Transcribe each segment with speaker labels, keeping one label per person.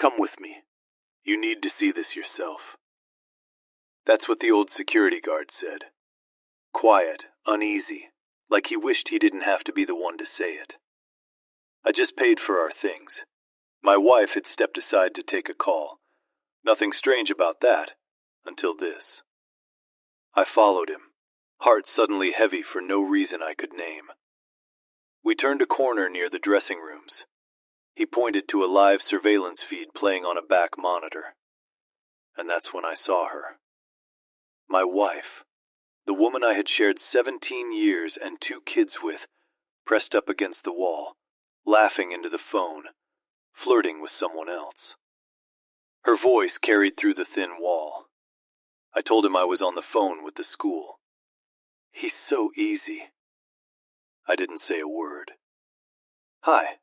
Speaker 1: Come with me. You need to see this yourself." That's what the old security guard said. Quiet, uneasy, like he wished he didn't have to be the one to say it. I just paid for our things. My wife had stepped aside to take a call. Nothing strange about that, until this. I followed him, heart suddenly heavy for no reason I could name. We turned a corner near the dressing rooms. He pointed to a live surveillance feed playing on a back monitor. And that's when I saw her. My wife, the woman I had shared 17 years and 2 kids with, pressed up against the wall, laughing into the phone, flirting with someone else. Her voice carried through the thin wall. I told him I was on the phone with the school. He's so easy. I didn't say a word. "Hi,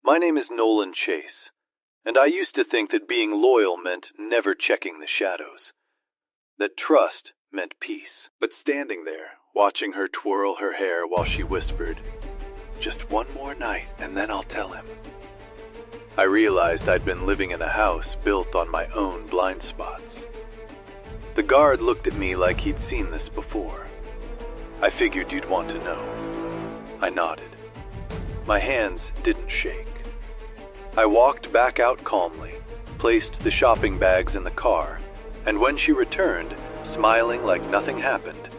Speaker 1: my name is Nolan Chase, and I used to think that being loyal meant never checking the shadows, that trust meant peace." But standing there, watching her twirl her hair while she whispered, "Just one more night and then I'll tell him," I realized I'd been living in a house built on my own blind spots. The guard looked at me like he'd seen this before. "I figured you'd want to know." I nodded. My hands didn't shake. I walked back out calmly, placed the shopping bags in the car, and when she returned, smiling like nothing happened,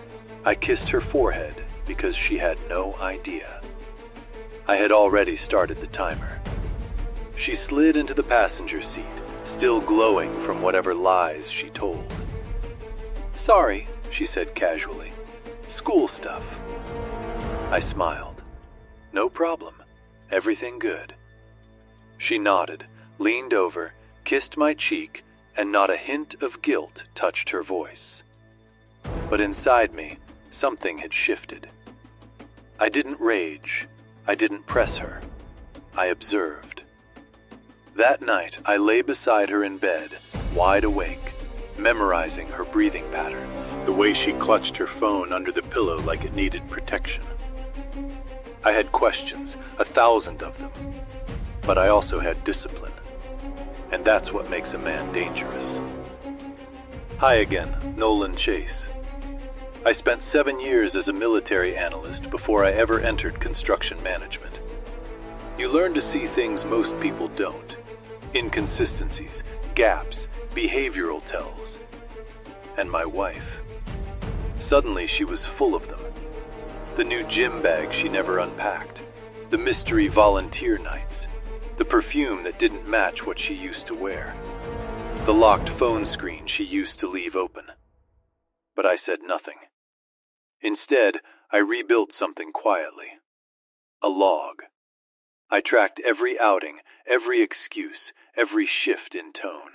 Speaker 1: I kissed her forehead because she had no idea. I had already started the timer. She slid into the passenger seat, still glowing from whatever lies she told. "Sorry," she said casually. "School stuff." I smiled. "No problem. Everything good." She nodded, leaned over, kissed my cheek, and not a hint of guilt touched her voice. But inside me, something had shifted. I didn't rage. I didn't press her. I observed. That night, I lay beside her in bed, wide awake, memorizing her breathing patterns, the way she clutched her phone under the pillow like it needed protection. I had questions, 1,000 of them, but I also had discipline. And that's what makes a man dangerous. Hi again, Nolan Chase. I spent 7 years as a military analyst before I ever entered construction management. You learn to see things most people don't. Inconsistencies, gaps, behavioral tells. And my wife. Suddenly she was full of them. The new gym bag she never unpacked. The mystery volunteer nights. The perfume that didn't match what she used to wear. The locked phone screen she used to leave open. But I said nothing. Instead, I rebuilt something quietly. A log. I tracked every outing, every excuse, every shift in tone.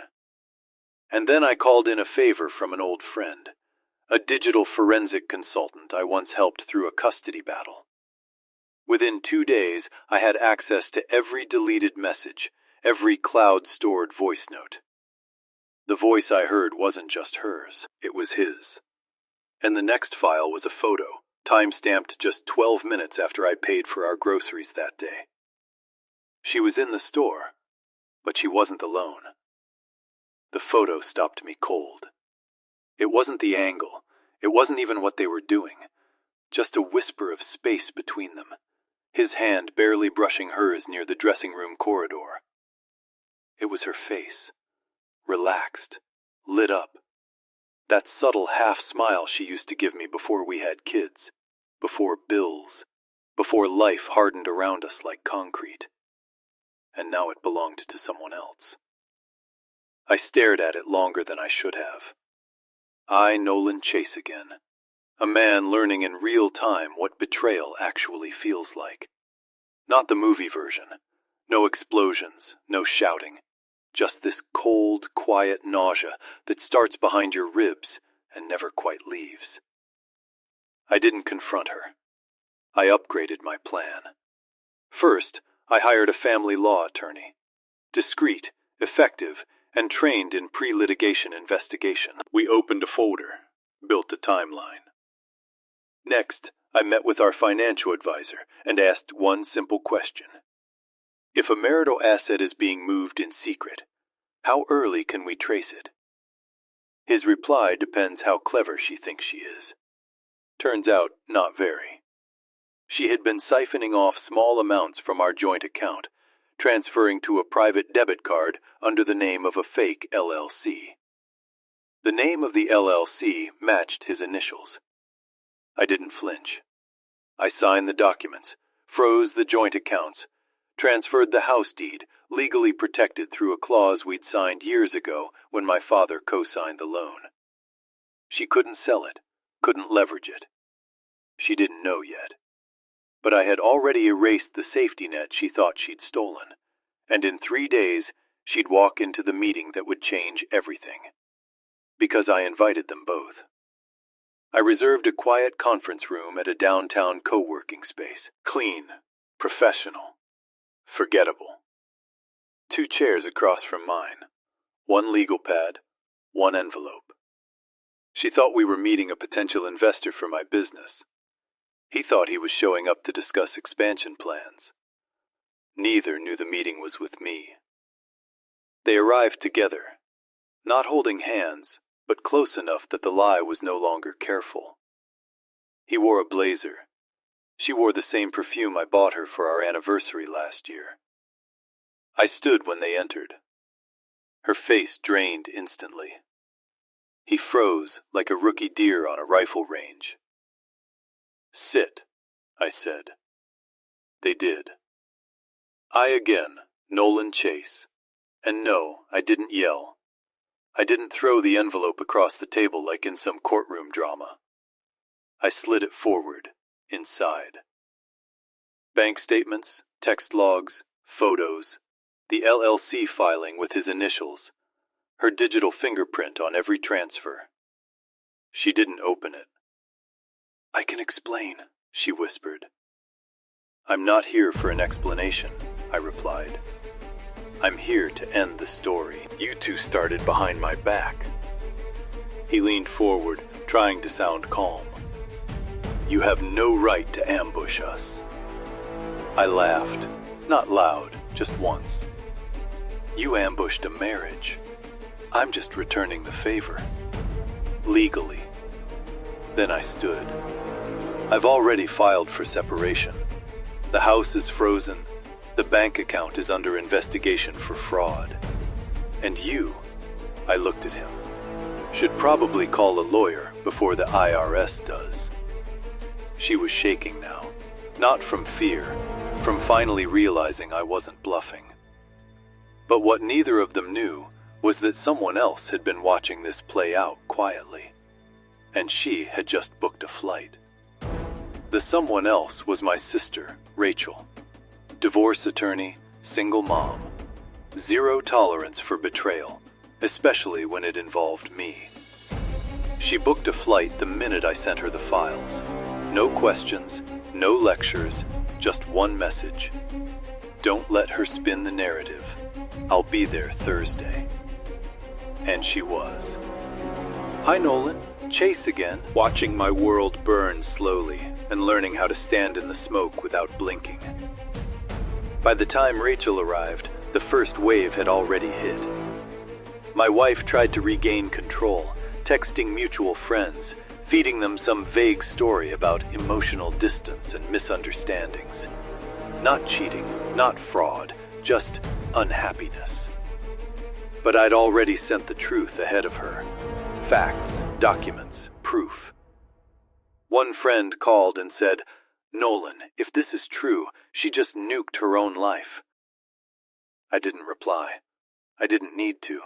Speaker 1: And then I called in a favor from an old friend, a digital forensic consultant I once helped through a custody battle. Within 2 days, I had access to every deleted message, every cloud-stored voice note. The voice I heard wasn't just hers, it was his. And the next file was a photo, time-stamped just 12 minutes after I paid for our groceries that day. She was in the store, but she wasn't alone. The photo stopped me cold. It wasn't the angle, it wasn't even what they were doing, just a whisper of space between them, his hand barely brushing hers near the dressing room corridor. It was her face, relaxed, lit up. That subtle half-smile she used to give me before we had kids, before bills, before life hardened around us like concrete. And now it belonged to someone else. I stared at it longer than I should have. I, Nolan Chase again, a man learning in real time what betrayal actually feels like. Not the movie version. No explosions, no shouting. Just this cold, quiet nausea that starts behind your ribs and never quite leaves. I didn't confront her. I upgraded my plan. First, I hired a family law attorney. Discreet, effective, and trained in pre-litigation investigation. We opened a folder, built a timeline. Next, I met with our financial advisor and asked one simple question. If a marital asset is being moved in secret, How early can we trace it? His reply depends how clever she thinks she is. Turns out, not very. She had been siphoning off small amounts from our joint account, transferring to a private debit card under the name of a fake LLC. The name of the LLC matched his initials. I didn't flinch. I signed the documents, froze the joint accounts, transferred the house deed, legally protected through a clause we'd signed years ago when my father co-signed the loan. She couldn't sell it, couldn't leverage it. She didn't know yet. But I had already erased the safety net she thought she'd stolen, and in 3 days she'd walk into the meeting that would change everything. Because I invited them both. I reserved a quiet conference room at a downtown co-working space. Clean, professional, forgettable. 2 chairs across from mine. 1 legal pad, 1 envelope. She thought we were meeting a potential investor for my business. He thought he was showing up to discuss expansion plans. Neither knew the meeting was with me. They arrived together, not holding hands, but close enough that the lie was no longer careful. He wore a blazer. She wore the same perfume I bought her for our anniversary last year. I stood when they entered. Her face drained instantly. He froze like a rookie deer on a rifle range. "Sit," I said. They did. I again, Nolan Chase. And no, I didn't yell. I didn't throw the envelope across the table like in some courtroom drama. I slid it forward, inside. Bank statements, text logs, photos, the LLC filing with his initials, her digital fingerprint on every transfer. She didn't open it. "I can explain," she whispered. "I'm not here for an explanation," I replied. "I'm here to end the story. You two started behind my back." He leaned forward, trying to sound calm. "You have no right to ambush us." I laughed, not loud, just once. "You ambushed a marriage. I'm just returning the favor. Legally." Then I stood. "I've already filed for separation. The house is frozen. The bank account is under investigation for fraud. And you," I looked at him, "should probably call a lawyer before the IRS does." She was shaking now, not from fear, from finally realizing I wasn't bluffing. But what neither of them knew was that someone else had been watching this play out quietly, and she had just booked a flight. The someone else was my sister, Rachel. Divorce attorney, single mom. 0 tolerance for betrayal, especially when it involved me. She booked a flight the minute I sent her the files. No questions, no lectures, just one message. "Don't let her spin the narrative. I'll be there Thursday." And she was. "Hi, Nolan. Chase again." Watching my world burn slowly and learning how to stand in the smoke without blinking. By the time Rachel arrived, the first wave had already hit. My wife tried to regain control, texting mutual friends, feeding them some vague story about emotional distance and misunderstandings. Not cheating, not fraud, just unhappiness. But I'd already sent the truth ahead of her. Facts, documents, proof. One friend called and said, "Nolan, if this is true, she just nuked her own life." I didn't reply. I didn't need to.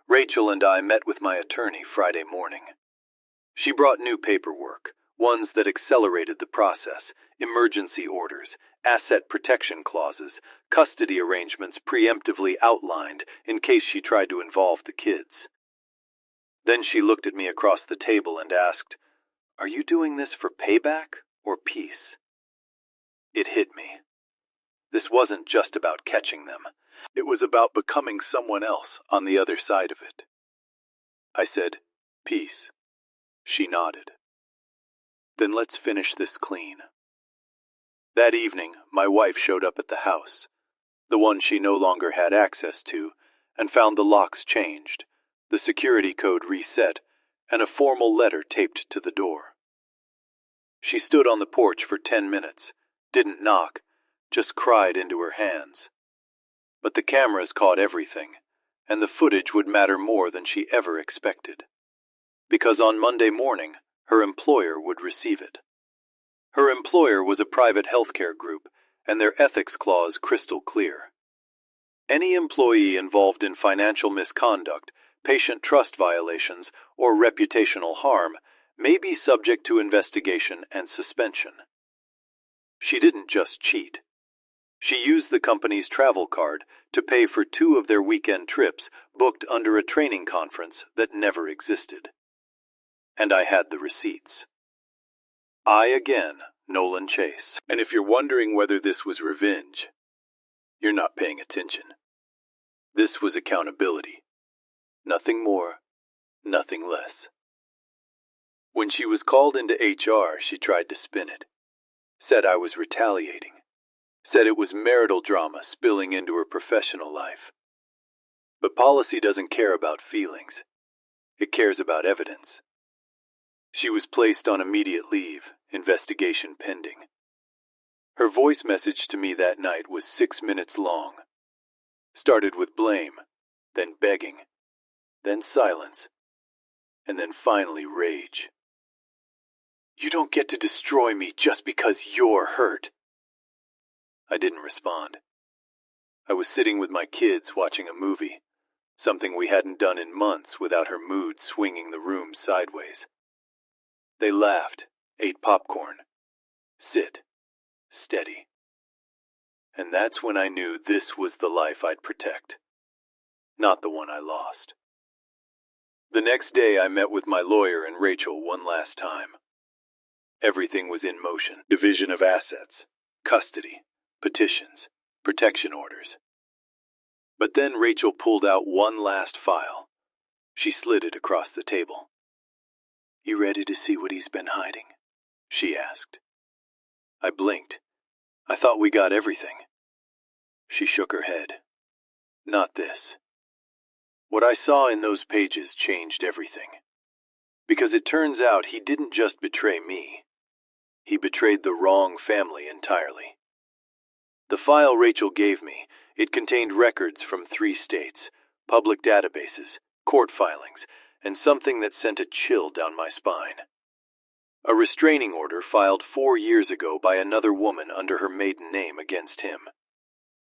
Speaker 1: Rachel and I met with my attorney Friday morning. She brought new paperwork, ones that accelerated the process, emergency orders, asset protection clauses, custody arrangements preemptively outlined in case she tried to involve the kids. Then she looked at me across the table and asked, "Are you doing this for payback or peace?" It hit me. This wasn't just about catching them. It was about becoming someone else on the other side of it. I said, "Peace." She nodded. "Then let's finish this clean." That evening, my wife showed up at the house, the one she no longer had access to, and found the locks changed, the security code reset, and a formal letter taped to the door. She stood on the porch for 10 minutes, didn't knock, just cried into her hands. But the cameras caught everything, and the footage would matter more than she ever expected. Because on Monday morning, her employer would receive it. Her employer was a private healthcare group, and their ethics clause crystal clear. Any employee involved in financial misconduct, patient trust violations, or reputational harm may be subject to investigation and suspension. She didn't just cheat. She used the company's travel card to pay for 2 of their weekend trips booked under a training conference that never existed. And I had the receipts. I again, Nolan Chase. And if you're wondering whether this was revenge, you're not paying attention. This was accountability. Nothing more, nothing less. When she was called into HR, she tried to spin it. Said I was retaliating. Said it was marital drama spilling into her professional life. But policy doesn't care about feelings. It cares about evidence. She was placed on immediate leave, investigation pending. Her voice message to me that night was 6 minutes long. Started with blame, then begging, then silence, and then finally rage. You don't get to destroy me just because you're hurt. I didn't respond. I was sitting with my kids watching a movie, something we hadn't done in months without her mood swinging the room sideways. They laughed, ate popcorn. Sit. Steady. And that's when I knew this was the life I'd protect, not the one I lost. The next day I met with my lawyer and Rachel one last time. Everything was in motion. Division of assets, custody, petitions, protection orders. But then Rachel pulled out one last file. She slid it across the table. You ready to see what he's been hiding? She asked. I blinked. I thought we got everything. She shook her head. Not this. What I saw in those pages changed everything. Because it turns out he didn't just betray me. He betrayed the wrong family entirely. The file Rachel gave me, it contained records from 3 states, public databases, court filings, and something that sent a chill down my spine. A restraining order filed 4 years ago by another woman under her maiden name against him.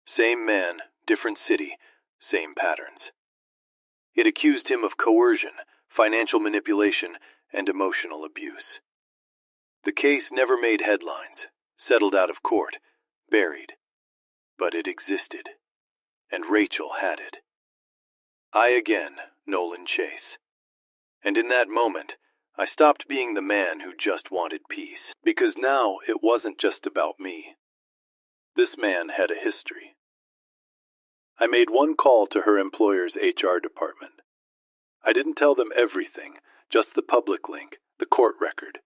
Speaker 1: Same man, different city, same patterns. It accused him of coercion, financial manipulation, and emotional abuse. The case never made headlines, settled out of court, buried. But it existed, and Rachel had it. I again, Nolan Chase. And in that moment, I stopped being the man who just wanted peace, because now it wasn't just about me. This man had a history. I made one call to her employer's HR department. I didn't tell them everything, just the public link, the court record.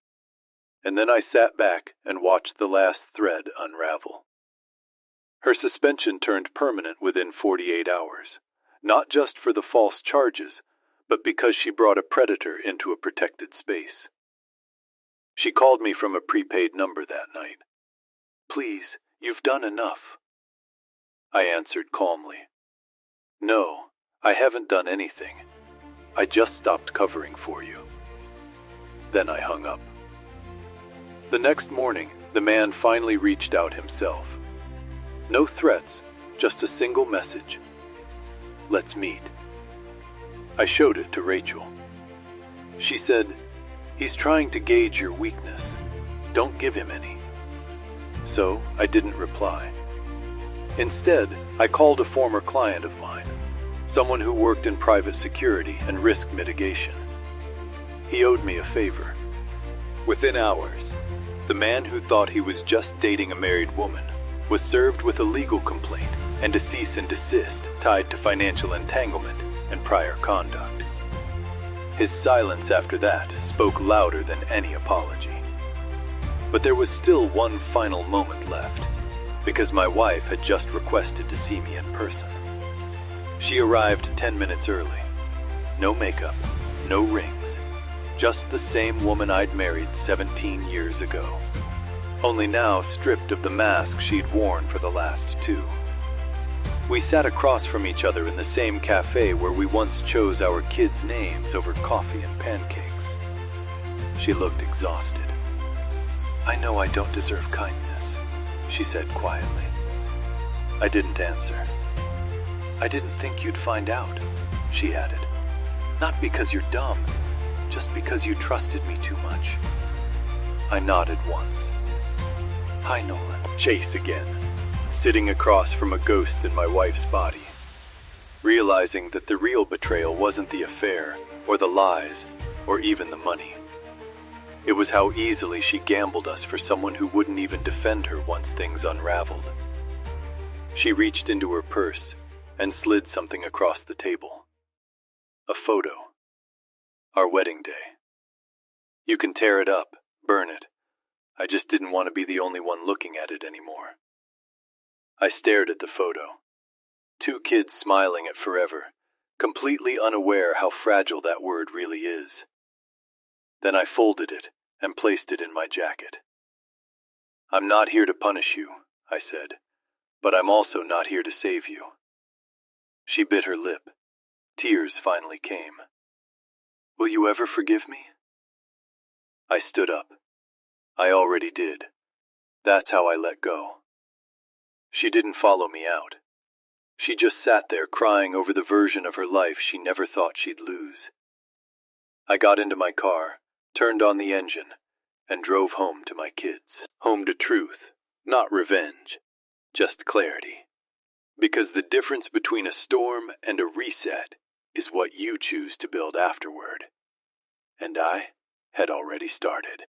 Speaker 1: And then I sat back and watched the last thread unravel. Her suspension turned permanent within 48 hours, not just for the false charges, but because she brought a predator into a protected space. She called me from a prepaid number that night. Please, you've done enough. I answered calmly. No, I haven't done anything. I just stopped covering for you. Then I hung up. The next morning, the man finally reached out himself. No threats, just a single message. Let's meet. I showed it to Rachel. She said, he's trying to gauge your weakness. Don't give him any. So I didn't reply. Instead, I called a former client of mine, someone who worked in private security and risk mitigation. He owed me a favor. Within hours, the man who thought he was just dating a married woman was served with a legal complaint and a cease and desist tied to financial entanglement and prior conduct. His silence after that spoke louder than any apology. But there was still one final moment left, because my wife had just requested to see me in person. She arrived 10 minutes early. No makeup, no rings, just the same woman I'd married 17 years ago. Only now stripped of the mask she'd worn for the last 2. We sat across from each other in the same cafe where we once chose our kids' names over coffee and pancakes. She looked exhausted. "I know I don't deserve kindness," she said quietly. I didn't answer. "I didn't think you'd find out," she added. "Not because you're dumb, just because you trusted me too much." I nodded once. "Hi, Nolan." Chase again, sitting across from a ghost in my wife's body, realizing that the real betrayal wasn't the affair, or the lies, or even the money. It was how easily she gambled us for someone who wouldn't even defend her once things unraveled. She reached into her purse and slid something across the table. A photo. Our wedding day. "You can tear it up, burn it. I just didn't want to be the only one looking at it anymore." I stared at the photo. 2 kids smiling at forever, completely unaware how fragile that word really is. Then I folded it and placed it in my jacket. "I'm not here to punish you," I said, "but I'm also not here to save you." She bit her lip. Tears finally came. "Will you ever forgive me?" I stood up. I already did. That's how I let go. She didn't follow me out. She just sat there crying over the version of her life she never thought she'd lose. I got into my car, turned on the engine, and drove home to my kids. Home to truth, not revenge, just clarity. Because the difference between a storm and a reset is what you choose to build afterward. And I had already started.